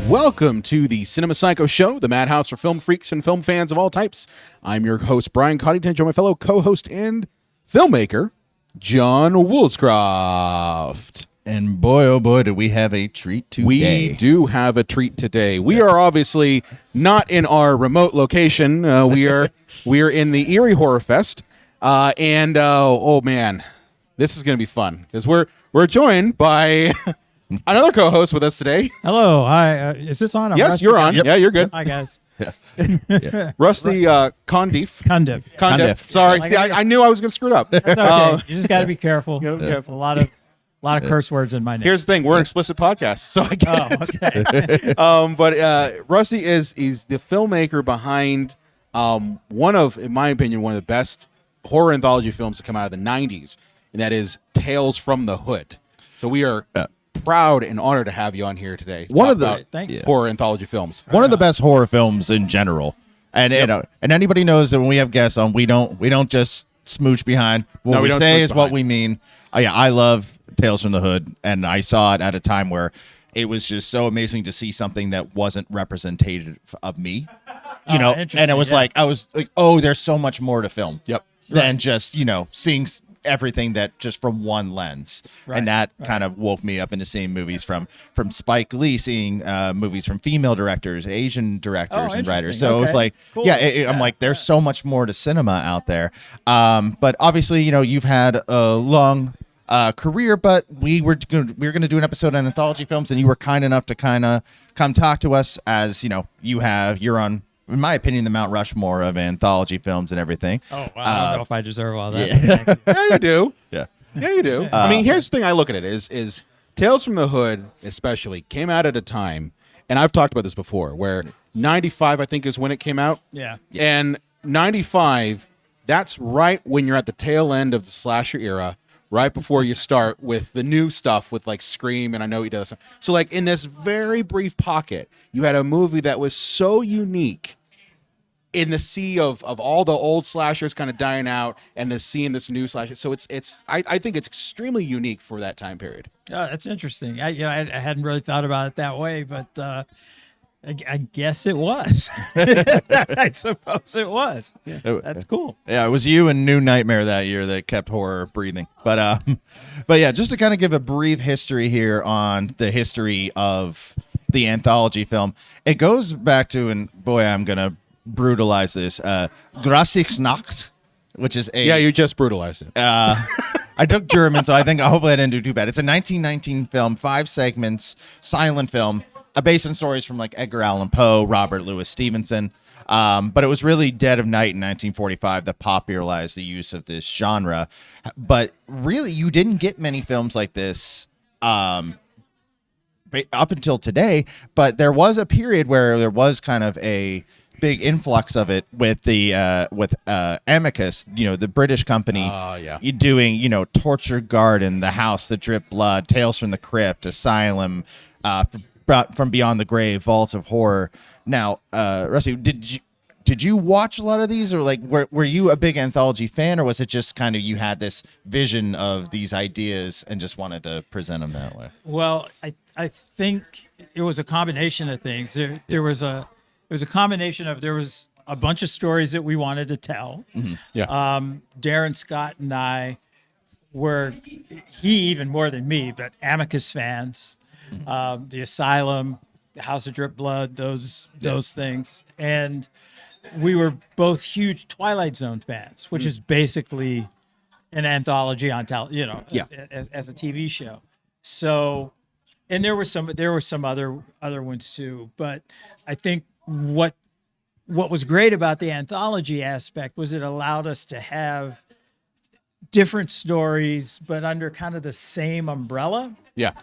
Welcome to the Cinema Psycho Show, the madhouse for film freaks and film fans of all types. I'm your host, Brian Coddington, joined my fellow co-host and filmmaker, John Woolscroft. And boy, oh boy, do we have a treat today. We do have a treat today. We are obviously not in our remote location. We are in the Eerie Horror Fest. Oh man, this is going to be fun because we're joined by another co-host with us today. Hello. Hi. Is this on? Yes, Rusty. You're on. Yep. Yeah, you're good. Hi, guys. Yeah. Rusty Cundieff. Cundieff. Sorry. I knew I was going to screw it up. That's okay. You just got to be careful. Careful. A lot of curse words in my name. Here's the thing. We're an explicit podcast, so I can't. Oh, okay. But Rusty is the filmmaker behind one of, in my opinion, one of the best horror anthology films to come out of the 90s, and that is Tales from the Hood. So we are proud and honored to have you on here today. One of the horror anthology films. One of the best horror films in general. And you know, and anybody knows that when we have guests on, we don't just smooch behind. What we say is what we mean. I love Tales from the Hood, and I saw it at a time where it was just so amazing to see something that wasn't representative of me. You know, and it was I was like, oh, there's so much more to film. Yep. Than just, seeing everything that just from one lens. Right. And that kind of woke me up into seeing movies from Spike Lee, seeing movies from female directors, Asian directors and writers. So it was like, cool. I'm like, there's so much more to cinema out there. But obviously, you've had a long career, but we were going to do an episode on anthology films, and you were kind enough to kind of come talk to us as, you're on, in my opinion, the Mount Rushmore of anthology films and everything. Oh, wow. I don't know if I deserve all that. Yeah, yeah you do. Yeah, you do. I mean, here's the thing I look at it is Tales from the Hood especially came out at a time, and I've talked about this before, where 95, I think, is when it came out. Yeah. And 95, that's right when you're at the tail end of the slasher era, right before you start with the new stuff with like Scream, and I know he does. So like in this very brief pocket, you had a movie that was so unique in the sea of all the old slashers kind of dying out and the seeing this new slasher. So I think it's extremely unique for that time period. Oh, that's interesting. I hadn't really thought about it that way, but I guess it was. I suppose it was. Yeah, that's cool. Yeah, it was you and New Nightmare that year that kept horror breathing. But yeah, just to kind of give a brief history here on the history of the anthology film, it goes back to, and boy, I'm gonna brutalize this. Nacht, which is a you just brutalized it. I took German, so I think hopefully I didn't do too bad. It's a 1919 film, 5 segments, silent film, based on stories from like Edgar Allan Poe, Robert Louis Stevenson. But it was really Dead of Night in 1945 that popularized the use of this genre. But really, you didn't get many films like this up until today. But there was a period where there was kind of a big influx of it with the Amicus, the British company, doing Torture Garden, The House That Dripped Blood, Tales from the Crypt, Asylum, From Beyond the Grave, Vaults of Horror. Now, Rusty, did you watch a lot of these, or like were you a big anthology fan, or was it just kind of you had this vision of these ideas and just wanted to present them that way? Well, I think it was a combination of things. There was a combination of, there was a bunch of stories that we wanted to tell. Mm-hmm. Yeah. Darren Scott and I were, he even more than me, but Amicus fans. The Asylum, the House of Drip Blood, those things. And we were both huge Twilight Zone fans, which is basically an anthology on as a TV show. So, and there were some other ones too, but I think what was great about the anthology aspect was it allowed us to have different stories, but under kind of the same umbrella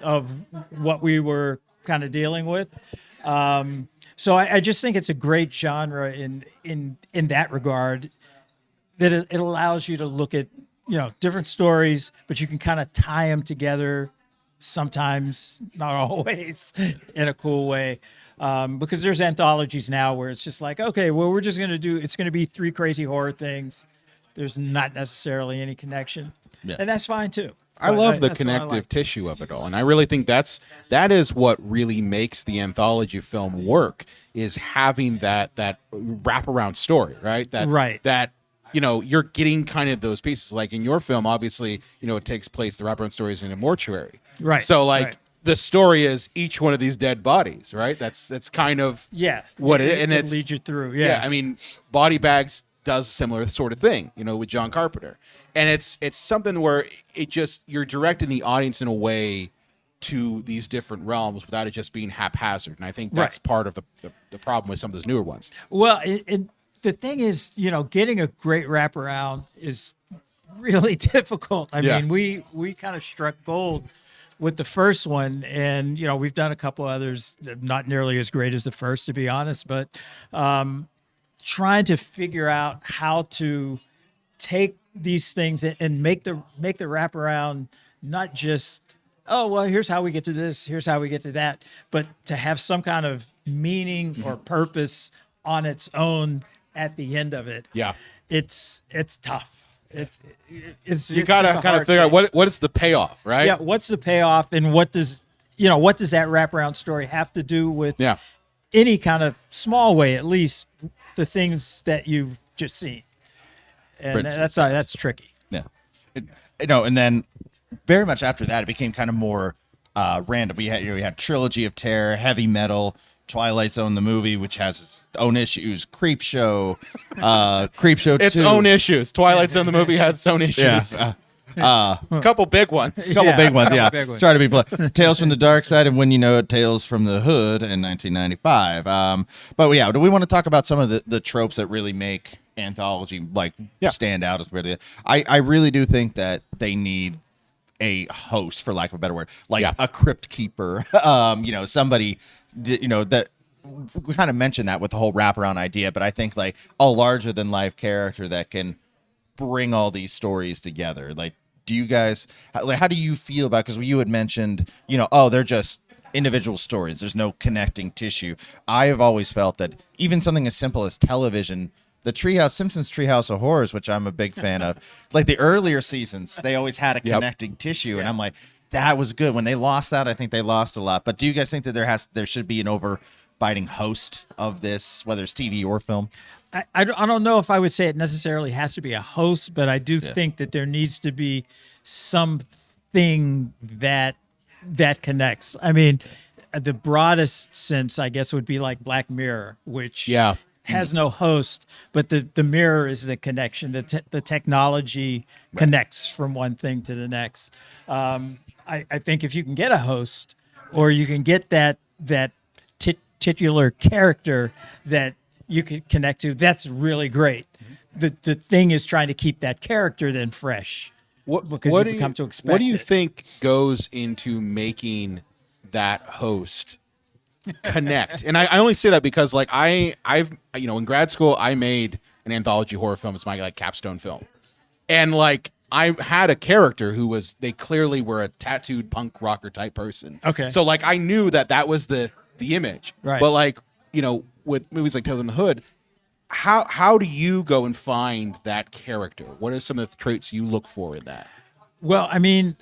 of what we were kind of dealing with. So I just think it's a great genre in that regard, that it allows you to look at, different stories, but you can kind of tie them together, sometimes, not always, in a cool way. Because there's anthologies now where it's just like, okay, well, we're just going to it's going to be 3 crazy horror things. There's not necessarily any connection. Yeah. And that's fine too. I love the That's what I connective like. tissue of it all, and I really think that is what really makes the anthology film work, is having that wraparound story, right? Right. That you're getting kind of those pieces. Like in your film, obviously, it takes place, the wraparound story is in a mortuary, Right, So like right. the story is each one of these dead bodies, right? That's kind of Yeah. what and it it's leads you through. yeah. Yeah. I mean, Body Bags does a similar sort of thing, with John Carpenter, and it's something where it just, you're directing the audience in a way to these different realms without it just being haphazard, and I think that's Right. part of the problem with some of those newer ones. Well, the thing is, getting a great wraparound is really difficult. I Yeah. mean, we kind of struck gold with the first one, and we've done a couple others, not nearly as great as the first, to be honest, but trying to figure out how to take these things and make the wraparound not just, oh well, here's how we get to this, here's how we get to that, but to have some kind of meaning or purpose on its own at the end of it. Yeah. It's tough. It's You gotta just a kind of hard figure out thing. what is the payoff, right? Yeah, what's the payoff, and what does that wraparound story have to do with Yeah. any kind of small way, at least the things that you've just seen, and Bridge. that's tricky. Yeah. And then very much after that, it became kind of more random. We had Trilogy of Terror, Heavy Metal, Twilight Zone, the movie, which has its own issues, Creep Show 2. Its own issues. Twilight Zone, the movie, has its own issues. Yeah. A couple big ones. Couple Yeah, big ones, couple yeah. big ones. Try to be Tales from the Dark Side, and When You Know It, Tales from the Hood in 1995. But yeah, do we want to talk about some of the tropes that really make anthology stand out as really? I really do think that they need a host, for lack of a better word, a crypt keeper. Somebody, that. We kind of mentioned that with the whole wraparound idea, but I think a larger than life character that can bring all these stories together. Do you guys, how do you feel about, because you had mentioned, they're just individual stories, there's no connecting tissue. I have always felt that even something as simple as television, the Simpsons Treehouse of Horrors, which I'm a big fan of, the earlier seasons, they always had a connecting tissue, and I'm like, that was good. When they lost that, I think they lost a lot. But do you guys think that there should be an overbiting host of this, whether it's TV or film? I don't know if I would say it necessarily has to be a host, but I do think that there needs to be something that connects. I mean, the broadest sense, I guess, would be like Black Mirror, which has no host, but the mirror is the connection. The technology connects from one thing to the next. I think if you can get a host, or you can get that titular character that you can connect to, that's really great. The thing is trying to keep that character then fresh, because you come to expect What do you it. think goes into making that host connect? And I only say that because I've in grad school I made an anthology horror film as my capstone film, and I had a character who they clearly were a tattooed punk rocker type person. Okay. So I knew that was the image. Right. But with movies like Tales from the Hood, how do you go and find that character? What are some of the traits you look for in that? Well, I mean,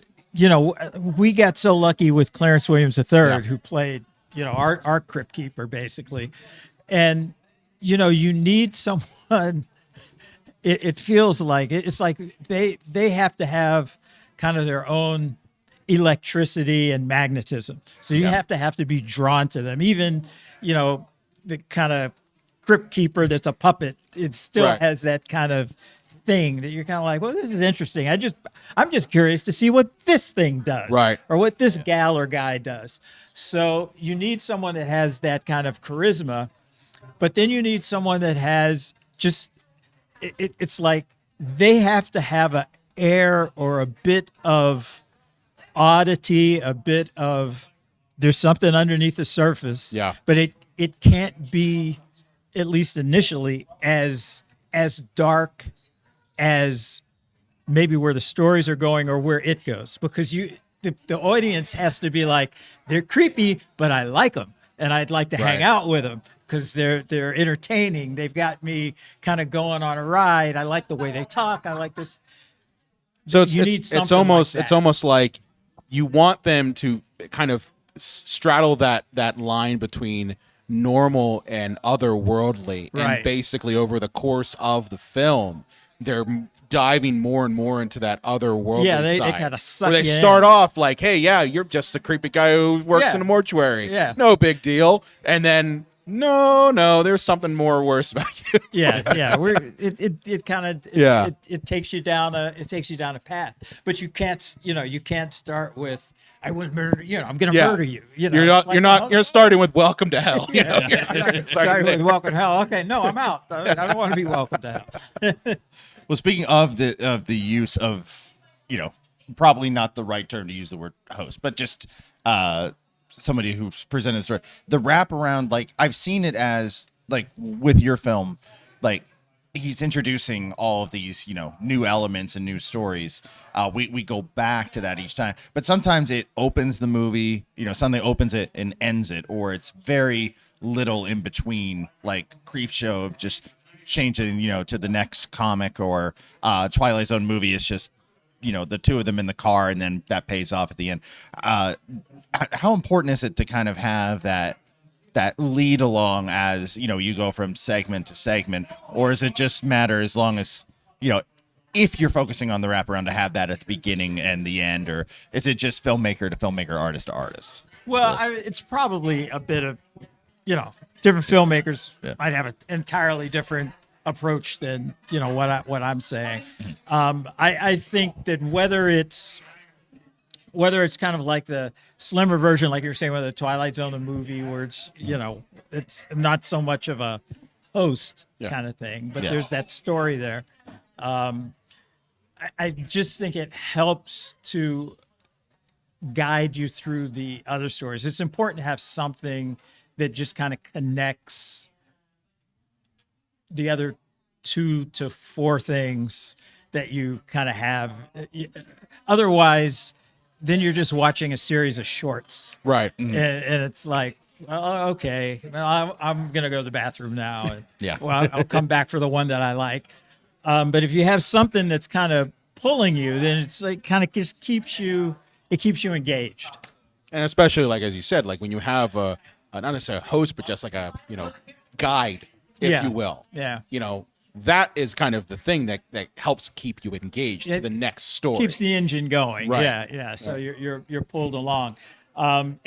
we got so lucky with Clarence Williams III, who played, our crypt keeper basically, and you need someone. It feels like it's like they have to have kind of their own electricity and magnetism. So you have to be drawn to them. Even, the kind of crypt keeper that's a puppet, it still has that kind of thing that you're kind of like, well, this is interesting. I'm just curious to see what this thing does. Right. Or what this gal or guy does. So you need someone that has that kind of charisma, but then you need someone that has just, it's like they have to have a air or a bit of oddity, a bit of there's something underneath the surface. Yeah. But it can't be, at least initially, as dark as maybe where the stories are going or where it goes, because the audience has to be like, they're creepy, but I like them and I'd like to hang out with them because they're entertaining. They've got me kind of going on a ride. I like the way they talk. I like this. So you need it's something almost like it's that. almost like you want them to kind of straddle that line between normal and otherworldly, and Right. basically over the course of the film, they're diving more and more into that otherworldly Yeah, they side. kinda suck where they you start in. off like, "Hey, yeah, you're just a creepy guy who works Yeah. in a mortuary. Yeah. No big deal," and then. No, there's something more worse about you. Yeah. It kind of Yeah. it takes you down a path, but you can't start with I would murder I'm going to Yeah. murder you. You're starting with Welcome to Hell. You know? Starting with welcome to hell. Okay, no, I'm out. I don't want to be welcome to hell. Well, speaking of the use of, probably not the right term to use the word host, but just somebody who's presented the story, the wraparound, like I've seen it as like with your film, like he's introducing all of these, new elements and new stories. We go back to that each time, but sometimes it opens the movie, something opens it and ends it, or it's very little in between, like Creepshow of just changing, to the next comic, or Twilight Zone movie is just, the two of them in the car and then that pays off at the end. How important is it to kind of have that lead along as, you go from segment to segment, or is it just matter as long as, if you're focusing on the wraparound, to have that at the beginning and the end, or is it just filmmaker to filmmaker, artist to artist? Well, it's probably a bit of, different filmmakers Yeah. might have an entirely different approach than what I'm saying. I think that whether it's kind of like the slimmer version, like you were saying, whether the Twilight Zone, the movie, where it's not so much of a host kind of thing, but Yeah. there's that story there. I just think it helps to guide you through the other stories. It's important to have something that just kind of connects the other 2 to 4 things that you kind of have. Otherwise, then you're just watching a series of shorts. Right. And it's like, oh, okay, well, I'm going to go to the bathroom now. And, Yeah. well, I'll come back for the one that I like. But if you have something that's kind of pulling you, then it's like kind of just keeps you engaged. And especially, like as you said, like when you have a not necessarily a host, but just like a guide, if Yeah. you will. Yeah. That is kind of the thing that helps keep you engaged to It the next story. Keeps the engine going. Right. Yeah. So you're pulled along. And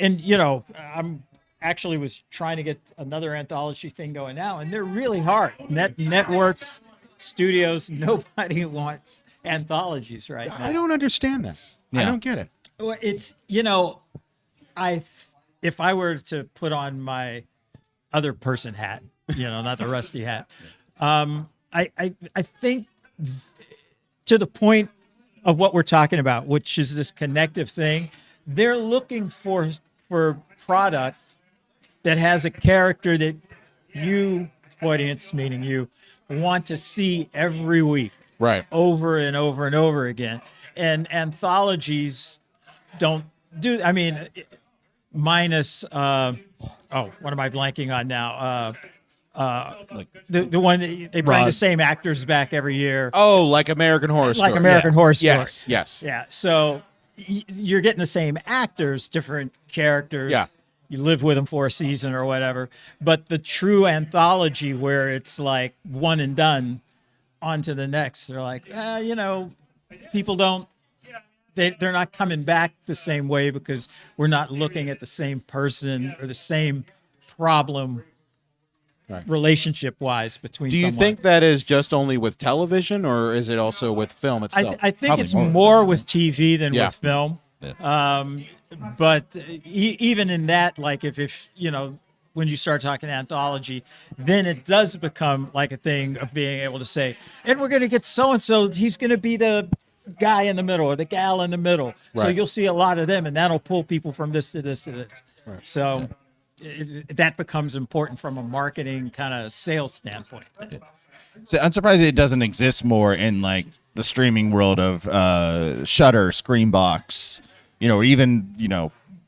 I'm actually was trying to get another anthology thing going now, and they're really hard. Networks, studios, nobody wants anthologies right now. I don't understand that. I Yeah. don't get it. Well, it's if I were to put on my other person hat, not the rusty hat, I think to the point of what we're talking about, which is this connective thing, they're looking for product that has a character that you, audience, meaning you, want to see every week. Right. Over and over and over again. And anthologies don't do, minus, what am I blanking on now? The one that they bring Rod. the same actors back every year. Oh, like American Horror Story. Like American Horror Story. Yes. Yeah. So you're getting the same actors, different characters. Yeah. You live with them for a season or whatever. But the true anthology where it's like one and done, on to the next. They're like, people don't, they're not coming back the same way because we're not looking at the same person or the same problem Right. relationship wise between Do you someone. think that is just only with television, or is it also with film itself? I think Probably it's more. more with TV than Yeah. with film. Yeah. But even in that, like if when you start talking anthology, then it does become like a thing of being able to say, and we're going to get so and so. He's going to be the guy in the middle or the gal in the middle. So Right. you'll see a lot of them, and that'll pull people from this to this to this. Right. So. That becomes important from a marketing kind of sales standpoint. So I'm surprised it doesn't exist more in like the streaming world of Shudder, Screambox, or even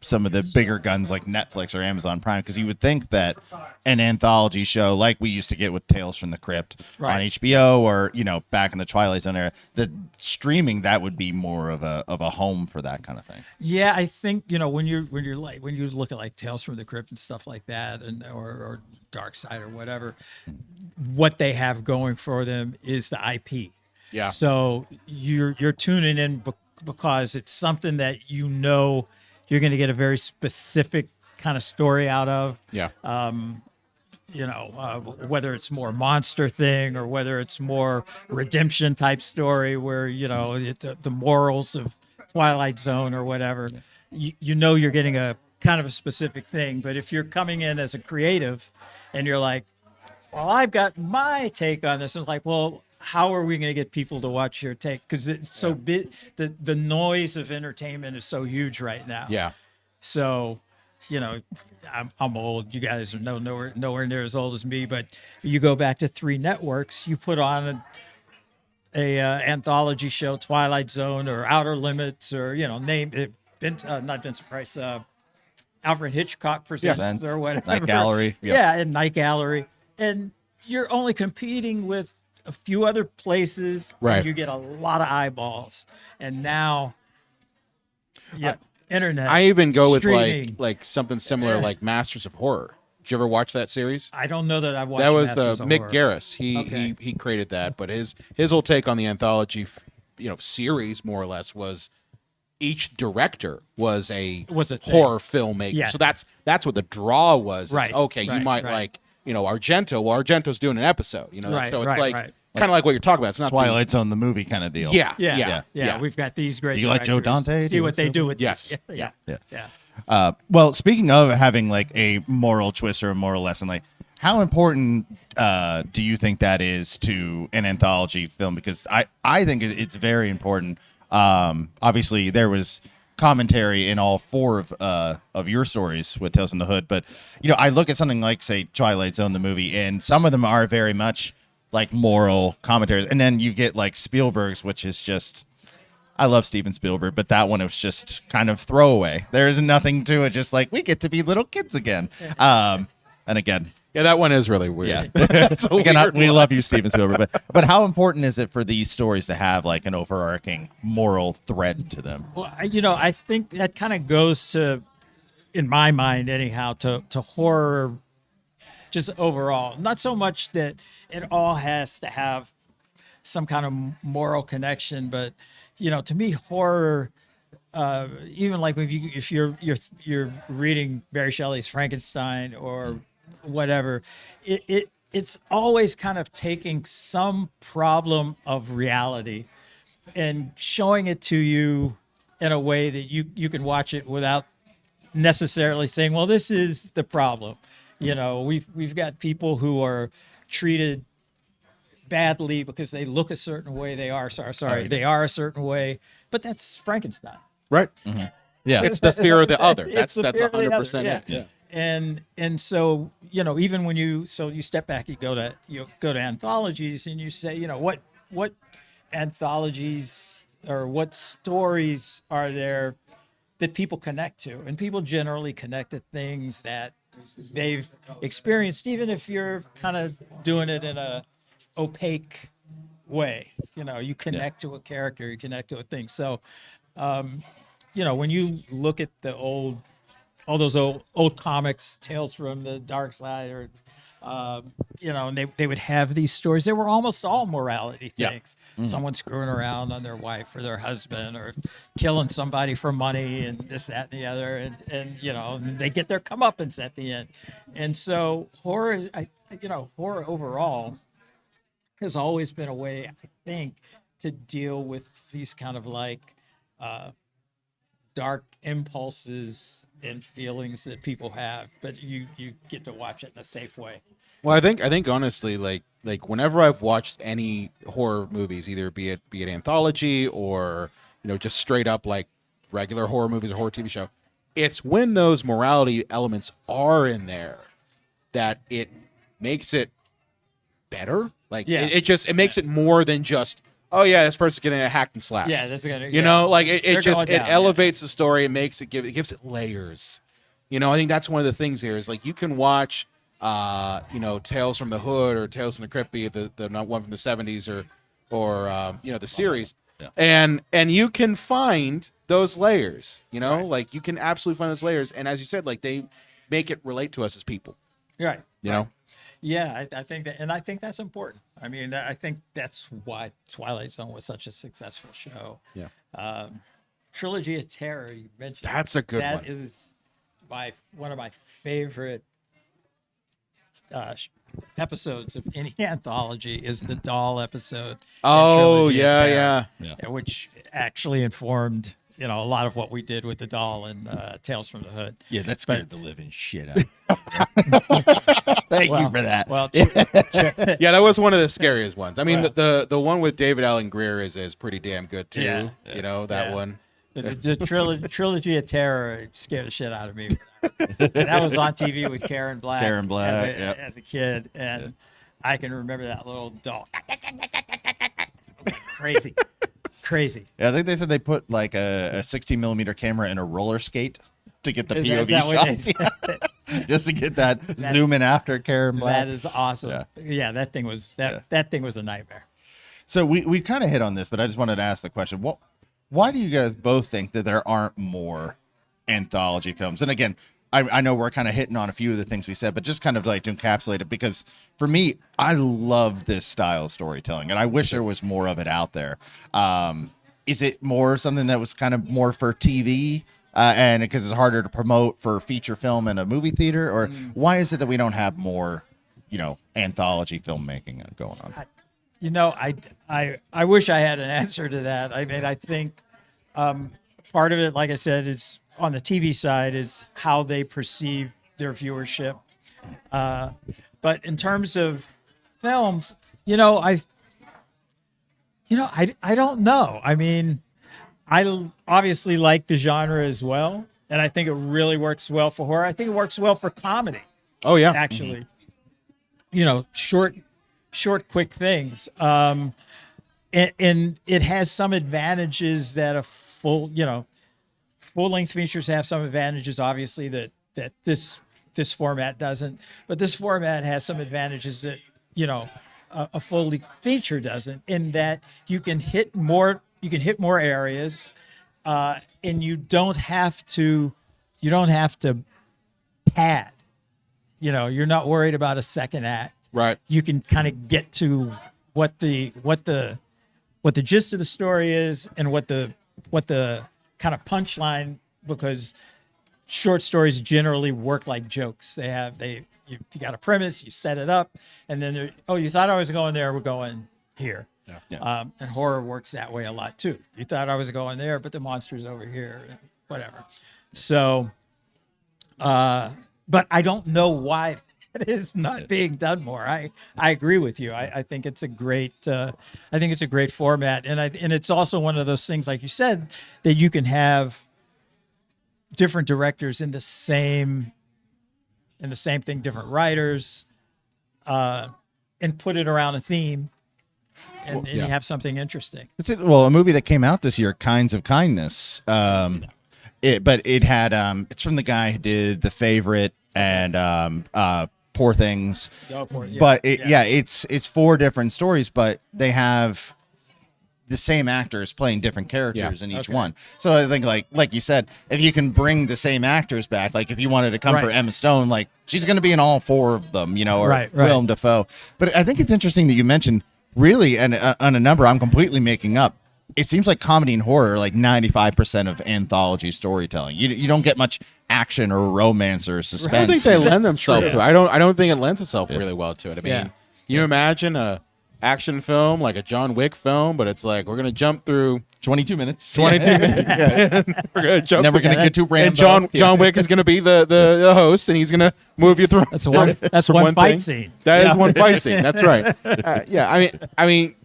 some of the bigger guns like Netflix or Amazon Prime, because you would think that an anthology show like we used to get with Tales from the Crypt on HBO, or back in the Twilight Zone era, that streaming, that would be more of a home for that kind of thing. Yeah, I think when you look at like Tales from the Crypt and stuff like that, and or Dark Side or whatever, what they have going for them is the IP. Yeah. So you're tuning in because it's something that you're going to get a very specific kind of story out of. Yeah. Whether it's more monster thing or whether it's more redemption type story where the morals of Twilight Zone or whatever, you're getting a kind of a specific thing. But if you're coming in as a creative and you're like, well, I've got my take on this, and it's like, well, how are we going to get people to watch your take? Because it's so big. The noise of entertainment is so huge right now. Yeah. So, I'm old. You guys are nowhere near as old as me. But you go back to 3 networks. You put on a anthology show, Twilight Zone or Outer Limits, or name it. Not Vincent Price. Alfred Hitchcock Presents or whatever. Night Gallery. Yeah, and Night Gallery, and you're only competing with a few other places. Right. And you get a lot of eyeballs, and now, internet. I even go with streaming. like something similar, like Masters of Horror. Did you ever watch that series? I don't know that I've watched. That was Masters of Mick Horror. Garris. He created that, but his whole take on the anthology, series more or less was each director was a horror filmmaker. Yeah. So that's what the draw was. Right. It's, okay, you might like Argento. Well, Argento's doing an episode. So it's kind of like what you're talking about. It's not Twilight Zone, the movie kind of deal. Yeah. We've got these great. Do you like Joe directors. Dante? See what they do with Yes. this. Yeah. Well, speaking of having like a moral twist or a moral lesson, like how important do you think that is to an anthology film? Because I think it's very important. Obviously, there was commentary in all 4 of your stories with Tales from the Hood, but I look at something like, say, Twilight Zone, the movie, and some of them are very much like moral commentaries, and then you get like Spielberg's, which is just, I love Steven Spielberg, but that one was just kind of throwaway. There is nothing to it, just like we get to be little kids again. And again, that one is really weird. yeah. It's a Again, weird we one. love you, Steven Spielberg, but how important is it for these stories to have like an overarching moral thread to them? Well, I think that kind of goes to, in my mind anyhow, to horror just overall. Not so much that it all has to have some kind of moral connection, but to me, horror, even like if you're reading Mary Shelley's Frankenstein or whatever, it's always kind of taking some problem of reality and showing it to you in a way that you can watch it without necessarily saying, well, this is the problem. We've got people who are treated badly because they look a certain way. They are they are a certain way, but that's Frankenstein. Right. Mm-hmm. Yeah. It's the fear of the other. It's That's the fear of the 100% other, it. yeah. And so even when you step back, you go to anthologies and you say, what anthologies or what stories are there that people connect to, and people generally connect to things that they've experienced, even if you're kind of doing it in a opaque way. You connect to a character, you connect to a thing. So when you look at all those old comics, Tales from the Dark Side, or and they would have these stories. They were almost all morality things. Yeah. Someone screwing around on their wife or their husband, or killing somebody for money, and this, that, and the other, and they get their comeuppance at the end. And so horror, horror overall has always been a way, I think, to deal with these kind of like dark impulses and feelings that people have, but you get to watch it in a safe way. Well, I think honestly, like whenever I've watched any horror movies, either be it anthology or just straight up like regular horror movies or horror TV show, it's when those morality elements are in there that it makes it better. Like it makes it more than just oh yeah, this person's getting hacked and slashed. Yeah, that's gonna. You know, like it They're just going it down, elevates the story. It gives it layers. You know, I think that's one of the things here is like you can watch, Tales from the Hood or Tales from the Crypt, be it the one from the 70s or the series, and you can find those layers. You know, Right. like you can absolutely find those layers, and as you said, like they make it relate to us as people. Right. You know. Yeah, I think that, and I think that's important. I mean, I think that's why Twilight Zone was such a successful show. Yeah. Trilogy of Terror, you mentioned. That's a good one. That is one of my favorite episodes of any anthology is the doll episode. in Oh Trilogy of yeah, Terror, yeah. which actually informed a lot of what we did with the doll and Tales from the Hood. Yeah, that scared the living shit out of me. Thank you for that. Well, Yeah, that was one of the scariest ones. I mean, Well- the one with David Allen Greer is pretty damn good too. Yeah. You know that Yeah. one. the trilogy of Terror scared the shit out of me. That was on TV with Karen Black. Karen Black, yep. as a kid, and I can remember that little doll. Crazy, crazy. Yeah, I think they said they put like a 60 millimeter camera in a roller skate to get the Is POV that what shots. Yeah. Just to get that zoom in after Karen Black. That is awesome. Yeah, that thing was that thing was a nightmare. So we kind of hit on this, but I just wanted to ask the question: why do you guys both think that there aren't more anthology films? And again, I know we're kind of hitting on a few of the things we said, but just kind of like to encapsulate it, because for me, I love this style of storytelling, and I wish there was more of it out there. Is it more something that was kind of more for TV, and because it's harder to promote for feature film and a movie theater, or why is it that we don't have more, anthology filmmaking going on? I wish I had an answer to that. I mean, I think part of it, like I said, is on the TV side, is how they perceive their viewership. But in terms of films, I don't know. I mean, I obviously like the genre as well, and I think it really works well for horror. I think it works well for comedy, Oh yeah. actually. Short, quick things. And it has some advantages that a full-length features have some advantages, obviously, that this format doesn't. But this format has some advantages that a full-length feature doesn't, in that you can hit more areas, and you don't have to pad. You're not worried about a second act. Right. You can kind of get to what the gist of the story is, and what the kind of punchline, because short stories generally work like jokes. You got a premise, you set it up, and then you thought I was going there, we're going here. Yeah. And horror works that way a lot too. You thought I was going there, but the monster's over here, and whatever. So, but I don't know why it is not being done more. I agree with you. I think it's a great format, and it's also one of those things, like you said, that you can have different directors in the same thing, different writers, and put it around a theme, and you have something interesting. Well, a movie that came out this year, Kinds of Kindness. It had it's from the guy who did The Favorite and Poor Things. But it's four different stories, but they have the same actors playing different characters in each one. So I think like you said, if you can bring the same actors back, like if you wanted to come for Emma Stone, like she's going to be in all four of them, or Willem Dafoe. But I think it's interesting that you mentioned, really, and on a number I'm completely making up, it seems like comedy and horror are like 95% of anthology storytelling. You don't get much action or romance or suspense. I don't think they lend themselves to it. I don't think it lends itself really well to it. I mean, you imagine a action film like a John Wick film, but it's like we're gonna jump through 22 minutes. 22 minutes. We're gonna jump. Never gonna get to Rambo. And John Wick is gonna be the host, and he's gonna move you through. That's one fight scene. That is one fight scene. That's right. I mean,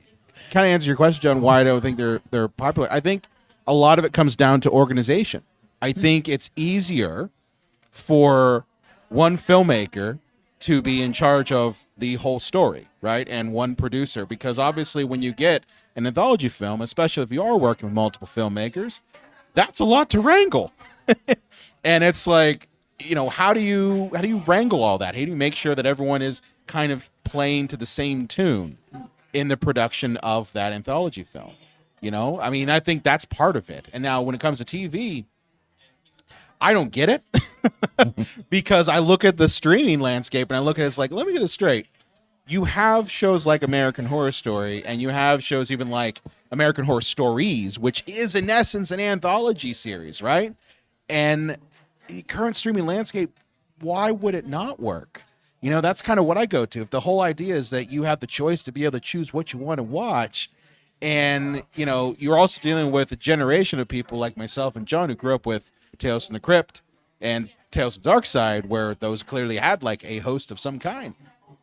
kind of answer your question, John. Why I don't think they're popular? I think a lot of it comes down to organization. I think it's easier for one filmmaker to be in charge of the whole story, right? And one producer, because obviously when you get an anthology film, especially if you are working with multiple filmmakers, that's a lot to wrangle. And it's like, how do you wrangle all that? How do you make sure that everyone is kind of playing to the same tune in the production of that anthology film? I mean, I think that's part of it. And now when it comes to TV, I don't get it because I look at the streaming landscape and I look at it as like, let me get this straight. You have shows like American Horror Story, and you have shows even like American Horror Stories, which is in essence an anthology series, right? And the current streaming landscape, why would it not work? That's kind of what I go to. If the whole idea is that you have the choice to be able to choose what you want to watch, and you're also dealing with a generation of people like myself and John who grew up with Tales from the Crypt and Tales from Dark Side, where those clearly had like a host of some kind.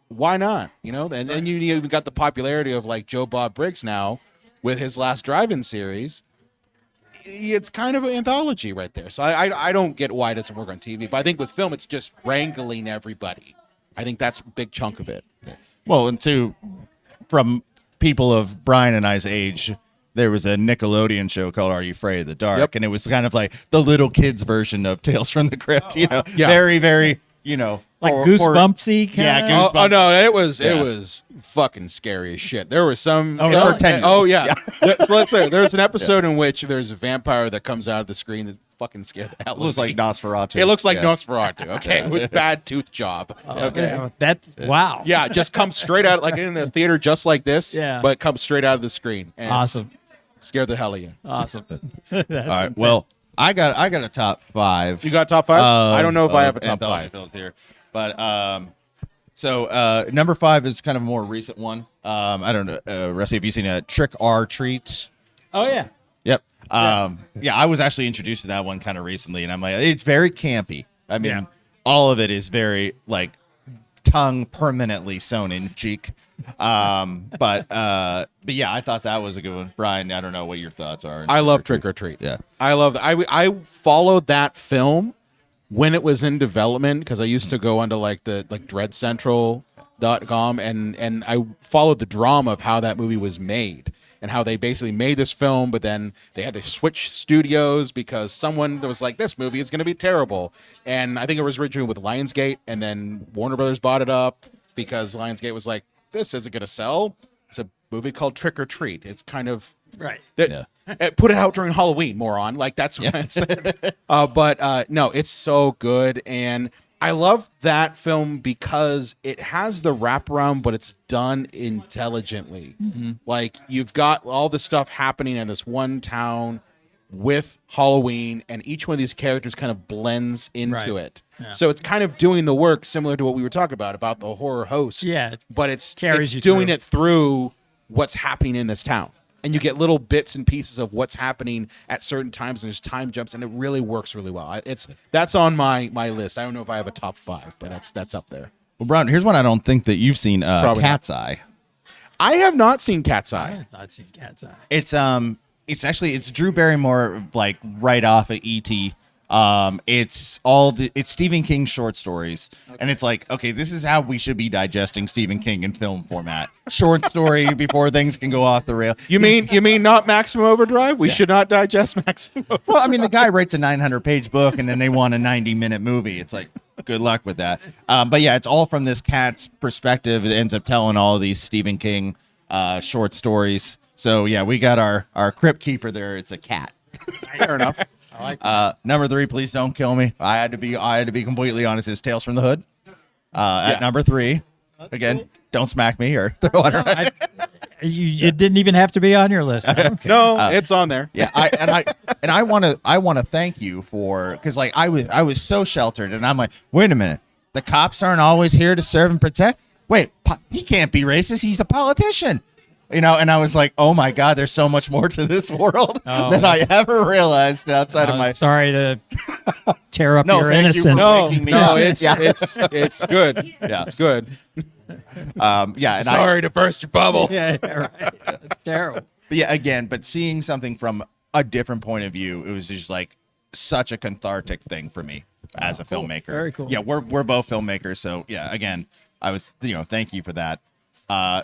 Why not? And then you even got the popularity of like Joe Bob Briggs now with his last drive-in series. It's kind of an anthology right there. So I don't get why it doesn't work on TV. But I think with film, it's just wrangling everybody. I think that's a big chunk of it. Well, and from people of Brian and I's age, there was a Nickelodeon show called Are You Afraid of the Dark? Yep. And it was kind of like the little kids version of Tales from the Crypt, Yeah. Very, very, Like Goosebumpsy kind Yeah, of? Goosebumps. Oh no, it was fucking scary as shit. There was some. Oh, some- for 10 oh minutes. yeah. So let's say there's an episode in which there's a vampire that comes out of the screen that fucking scared the hell out It looks of me. like Nosferatu. It looks like Yeah. Nosferatu. Okay, with bad tooth job. Okay. Yeah, that's wow. Yeah, just comes straight out like in the theater, just like this. Yeah. but it comes straight out of the screen. And Awesome. Scared the hell out of you. Awesome. All right. Well, I got a top 5. You got top 5? I don't know if I have a top Anthology 5. films here, but so number 5 is kind of a more recent one. I don't know, Rusty, have you seen a Trick or Treat? Oh yeah. Yep. Yeah, I was actually introduced to that one kind of recently, and I'm like, it's very campy. I mean, Yeah. all of it is very like tongue permanently sewn in cheek. But yeah, I thought that was a good one. Brian, I don't know what your thoughts are. I love Trick or Treat. Yeah. I love that. I followed that film when it was in development because I used to go onto like dreadcentral.com and I followed the drama of how that movie was made and how they basically made this film, but then they had to switch studios because someone was like, this movie is going to be terrible. And I think it was originally with Lionsgate, and then Warner Brothers bought it up because Lionsgate was like, this isn't going to sell. It's a movie called Trick or Treat. It's kind of Right. put it out during Halloween, moron. Like that's what I said. But no, it's so good, and I love that film because it has the wraparound, but it's done intelligently. Like you've got all this stuff happening in this one town with Halloween, and each one of these characters kind of blends into Right. it. Yeah. So it's kind of doing the work similar to what we were talking about the horror host. Yeah. But it's Carries you doing through. it through what's happening in this town. And you get little bits and pieces of what's happening at certain times, and there's time jumps, and it really works really well. That's on my list. I don't know if I have a top 5, but that's up there. Well, Brian, here's one I don't think that you've seen. Probably Cat's Eye. I have not seen Cat's I Eye. have not seen Cat's Eye. It's Drew Barrymore like right off of E.T. It's Stephen King short stories, and it's like, okay, this is how we should be digesting Stephen King in film format. Short story before things can go off the rail. You mean not Maximum Overdrive? We should not digest Maximum Overdrive. Well, I mean, the guy writes a 900-page book, and then they want a 90-minute movie. It's like, good luck with that. But yeah, it's all from this cat's perspective. It ends up telling all of these Stephen King short stories. So yeah, we got our crypt keeper there. It's a cat. Fair enough. I like that. Number 3, please don't kill me. I had to be completely honest. Is Tales from the Hood. At number 3, again, don't smack me or throw it around. It didn't even have to be on your list. I don't care. No, it's on there. Yeah, I want to thank you for, because like I was so sheltered, and I'm like, wait a minute, the cops aren't always here to serve and protect. Wait, he can't be racist. He's a politician. And I was like, oh my God, there's so much more to this world than I ever realized outside of my. Sorry to tear up No, your thank you innocent. for No, making me no, honest. it's good. Yeah. It's good. Yeah, and Sorry to burst your bubble. Yeah, right. That's terrible. but seeing something from a different point of view, it was just like such a cathartic thing for me as a filmmaker. Very cool. Yeah, we're both filmmakers, so yeah. Again, I was thank you for that.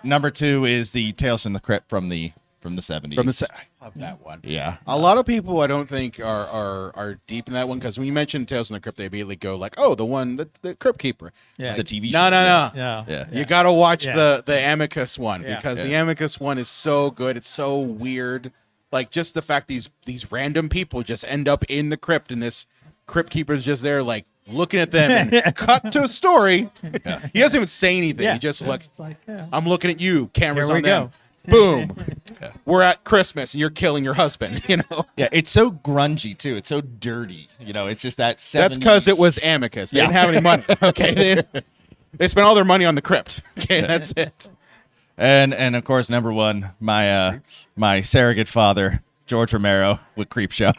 Number 2 is the Tales from the Crypt from the from the 70s. I love that one. Yeah. A lot of people I don't think are deep in that one because when you mention Tales from the Crypt, they immediately go like, "Oh, the one the Crypt Keeper." Yeah. The TV No, show. no, no. Yeah. Yeah. You got to watch Yeah. the Amicus one Yeah. because Yeah. the Amicus one is so good. It's so weird. Like just the fact these random people just end up in the crypt and this Crypt Keeper's just there like looking at them and cut to a story. He doesn't even say anything. Yeah. He just like, It's like, yeah. I'm looking at you. Cameras Here we on them. go. Boom. We're at Christmas and you're killing your husband. You know. Yeah, it's so grungy too. It's so dirty. You know, it's just that 70s. That's because it was Amicus. They didn't have any money. Okay. They spent all their money on the crypt. Okay, that's it. And of course, number one, my surrogate father, George Romero, with Creepshow.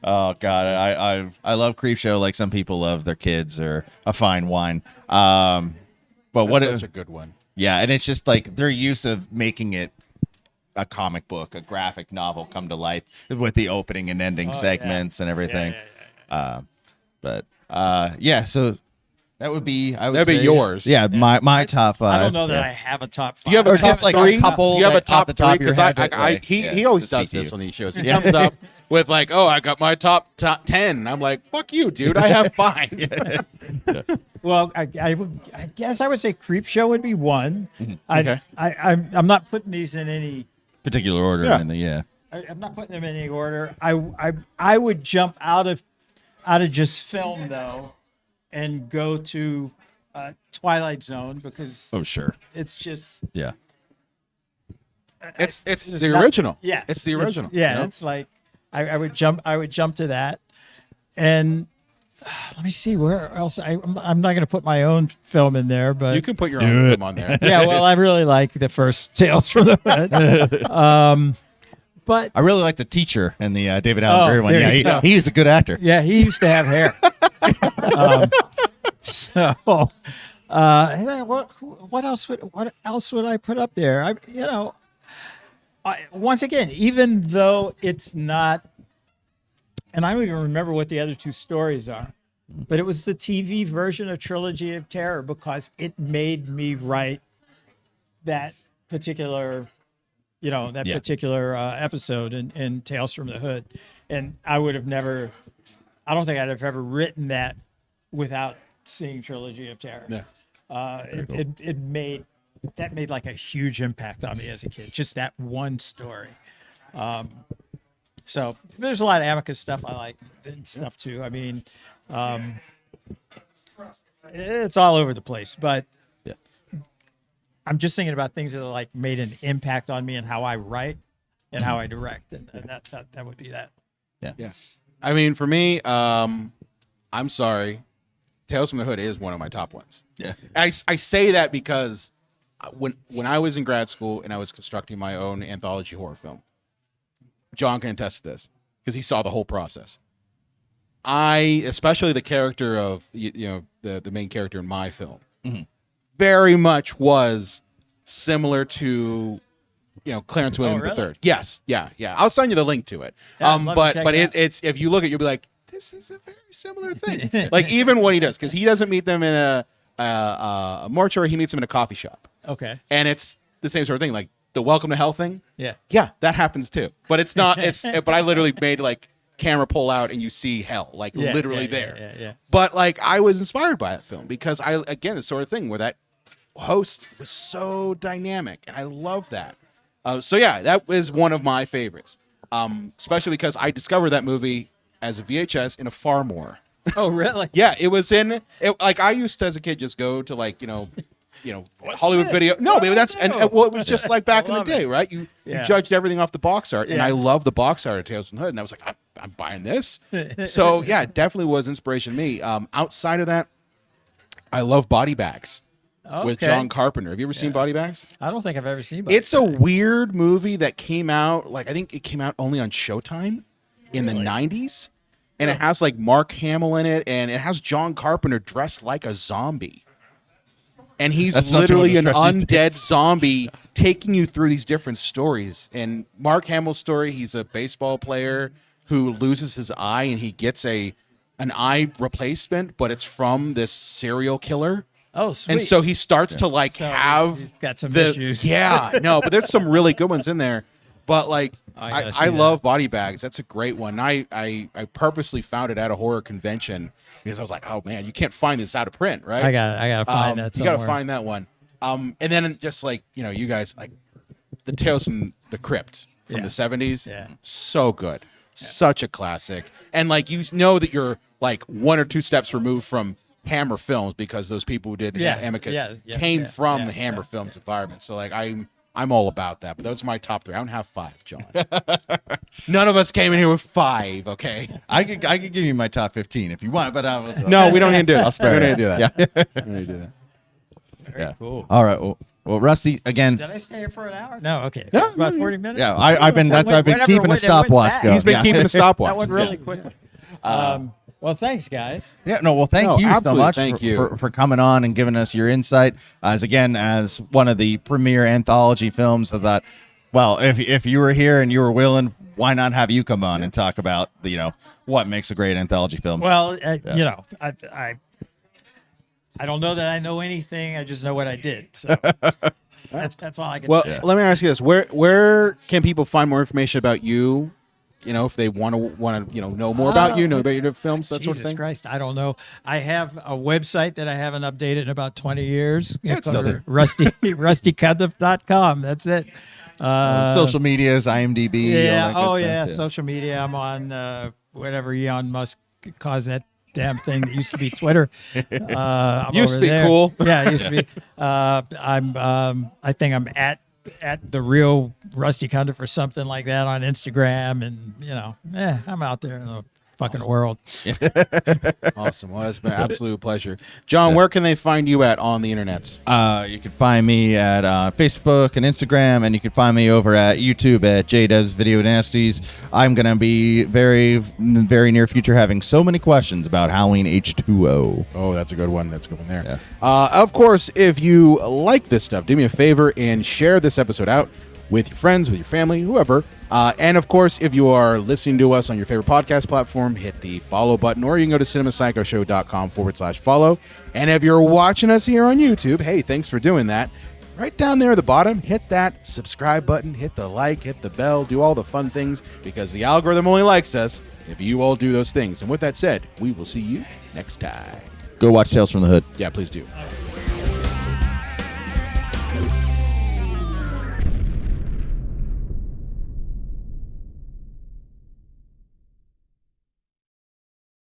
Oh God, I love Creepshow like some people love their kids or a fine wine. But what That's such a good one. yeah, and it's just like their use of making it a comic book, a graphic novel come to life with the opening and ending segments and everything. But so that would be That'd be say- yours. Yeah, my top five. I don't know that yeah. I have a top five. Do you have a Or top just like three? a couple Do you have a that off top the three? top of your Because head that, like, he always that does speak to this you. on these shows. He comes up with like, "Oh, I got my top 10." I'm like, "Fuck you, dude. I have 5." Well, I guess I would say Creepshow would be one. Okay. I'm not putting these in any. particular order. Yeah. Yeah. I'm not putting them in any order. I would jump out of just film though, and go to Twilight Zone because Oh sure. it's just Yeah. It's there's the not- original. Yeah, It's the original. yeah, you know? it's like I would jump to that, and let me see where else. I'm not going to put my own film in there, but You can put your own film on there. yeah, well, I really like the first Tales from the Hood. But I really like the teacher in the David Allen Greer one. there Yeah, you go. he is a good actor. yeah, he used to have hair. So, and then what else would I put up there? Once again, even though it's not, and I don't even remember what the other two stories are, but it was the TV version of Trilogy of Terror because it made me write that particular, Yeah. particular episode in Tales from the Hood, and I would have never. I don't think I'd have ever written that without seeing Trilogy of Terror. Yeah. It made like a huge impact on me as a kid. Just that one story. So there's a lot of Amicus stuff I like and stuff too. I mean, it's all over the place, but Yeah. I'm just thinking about things that like made an impact on me and how I write and how I direct, and that would be that. Yeah. I mean, for me, I'm sorry. Tales from the Hood is one of my top ones. Yeah. I say that because when I was in grad school and I was constructing my own anthology horror film, John can attest to this because he saw the whole process. Especially the character of the main character in my film, very much was similar to Clarence William really? III. Yes, yeah. I'll send you the link to it. Yeah, I'd love to check But it out. it's if you look at it, you'll be like, this is a very similar thing. Like even what he does, because he doesn't meet them in a mortuary, he meets them in a coffee shop, Okay. and it's the same sort of thing. Like the welcome to hell thing. Yeah. Yeah, that happens too. But it's not. But I literally made like camera pull out and you see hell, like Yeah, literally yeah, there. yeah. But like I was inspired by that film because again, the sort of thing where that host was so dynamic, and I love that. So yeah, that was one of my favorites. Especially because I discovered that movie as a VHS in a Farmore. Oh, really? Yeah, it was like I used to as a kid just go to like Hollywood this? Video. No, but that's Oh, well, it was just like back in the love day, it. right? You Yeah. judged everything off the box art, and Yeah. I love the box art of Tales from the Hood, and I was like, I'm buying this. So yeah, it definitely was inspiration to me. Outside of that, I love Body Bags with Okay. John Carpenter. Have you ever seen Body Bags? I don't think I've ever seen. It's a weird movie that came out, like I think it came out only on Showtime in the 90s. And it has like Mark Hamill in it, and it has John Carpenter dressed like a zombie. And he's That's not too much literally an to stretch these undead days. zombie taking you through these different stories. And Mark Hamill's story, he's a baseball player who loses his eye and he gets an eye replacement, but it's from this serial killer. Oh, sweet. And so he starts to like So have he's got some the issues. yeah, no, but there's some really good ones in there. But like I gotta I see that. love Body Bags. That's a great one. I purposely found it at a horror convention because I was like, oh man, you can't find this out of print, right? I gotta find that. You gotta somewhere. find that one. And then just like you guys like the Tales from the Crypt from Yeah. the 70s. Yeah. So good. Such a classic. And like you know that you're like one or two steps removed from Hammer Films because those people who did Yeah. Amicus Yeah. came Yeah. from Yeah. the Hammer Films environment. So like I'm all about that. But those are my top 3. I don't have 5, John. None of us came in here with 5, okay? I could give you my top 15 if you want, but No, we don't need to do that. I'll spare We you. don't need to do that. Yeah. We don't need to do that. Yeah. Cool. All right. Well, Rusty, again. Did I stay here for an hour? No. Okay. No, About no, 40 minutes. Yeah, I've been Whatever, keeping a went stopwatch that. going. He's been Yeah. keeping a stopwatch. That went really quickly. Well, thanks, guys. Yeah, no, well, thank No, you so absolutely, much thank you. for coming on and giving us your insight. As one of the premier anthology films, I thought, well, if you were here and you were willing, why not have you come on and talk about what makes a great anthology film? Well, I don't know that I know anything. I just know what I did. So that's all I can Well, say. let me ask you this: where can people find more information about you? If they want to know more about you, know about your films, that Jesus sort of thing. Christ, I don't know. I have a website that I haven't updated in about 20 years. it's still there. rustycundieff.com. That's it. Social medias, IMDb. Yeah. all Oh, that good yeah. stuff, Social media. I'm on whatever Elon Musk caused that damn thing that used to be Twitter. I'm Used to over be there. cool. Yeah, it used to be. I think I'm at the real Rusty Cundieff or something like that on Instagram, and I'm out there in the fucking world. Awesome. Well, it's been an absolute pleasure, John. Where can they find you at on the internet? You can find me at Facebook and Instagram, and you can find me over at YouTube at JDev's Video Nasties. I'm going to be very near future having so many questions about Halloween H2O. Oh, that's a good one. That's a good one there. Yeah. Of course, if you like this stuff, do me a favor and share this episode out with your friends, with your family, whoever. And of course, if you are listening to us on your favorite podcast platform, hit the follow button, or you can go to cinemapsychoshow.com/follow. And if you're watching us here on YouTube, hey, thanks for doing that. Right down there at the bottom, hit that subscribe button, hit the like, hit the bell, do all the fun things, because the algorithm only likes us if you all do those things. And with that said, we will see you next time. Go watch Tales from the Hood. Yeah, please do.